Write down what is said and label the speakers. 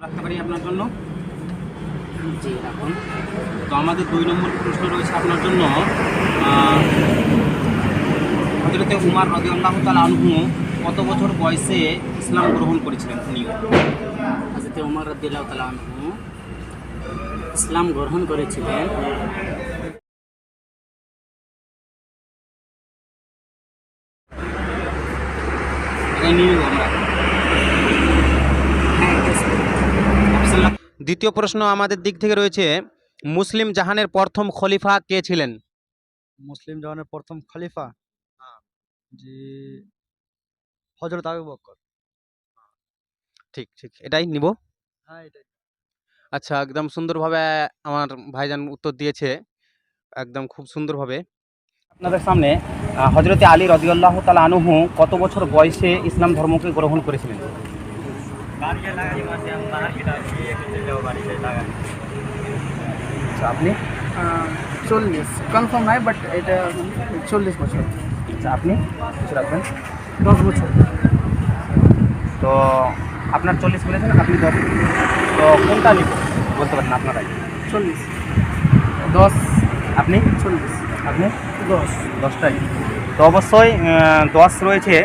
Speaker 1: রাখতে পারি আপনার জন্য।
Speaker 2: জি রাখুন।
Speaker 1: তো আমাদের 2 নম্বর প্রশ্ন রয়েছে আপনার জন্য। হযরতে উমর রাদিয়াল্লাহু তাআলা আনহু কত বছর বয়সে ইসলাম গ্রহণ করেছিলেন উনিও?
Speaker 2: হযরত উমর রাদিয়াল্লাহু তাআলা আনহু ইসলাম গ্রহণ করেছিলেন
Speaker 1: এটা নিয়ে নেব আমরা। দ্বিতীয় প্রশ্ন আমাদের দিক থেকে রয়েছে, মুসলিম জাহানের প্রথম খলিফা কে ছিলেন?
Speaker 3: মুসলিম জাহানের প্রথম খলিফা জি হযরত আবু বকর।
Speaker 1: ঠিক ঠিক, এটাই নিব।
Speaker 3: হ্যাঁ এটাই।
Speaker 1: আচ্ছা, একদম সুন্দরভাবে আমার ভাইজান উত্তর দিয়েছে, একদম খুব সুন্দরভাবে। আপনাদের সামনে হযরতে আলী রাদিয়াল্লাহু তাআলা আনহু কত বছর বয়সে ইসলাম ধর্মকে গ্রহণ করেছিলেন? আচ্ছা, আপনি?
Speaker 3: 40 কনফার্ম নাই বাট এটা 40 বছর।
Speaker 1: আচ্ছা, আপনি কিছু রাখবেন।
Speaker 3: 10 বছর।
Speaker 1: তো আপনার 40 বলেছেন, আপনি 10। তো কোনটা নিব বলতে পারেন আপনারাই।
Speaker 3: 40 10
Speaker 1: আপনি
Speaker 3: 40
Speaker 1: আপনি
Speaker 3: 10
Speaker 1: 10টাই। তো অবশ্যই 10 রয়েছে।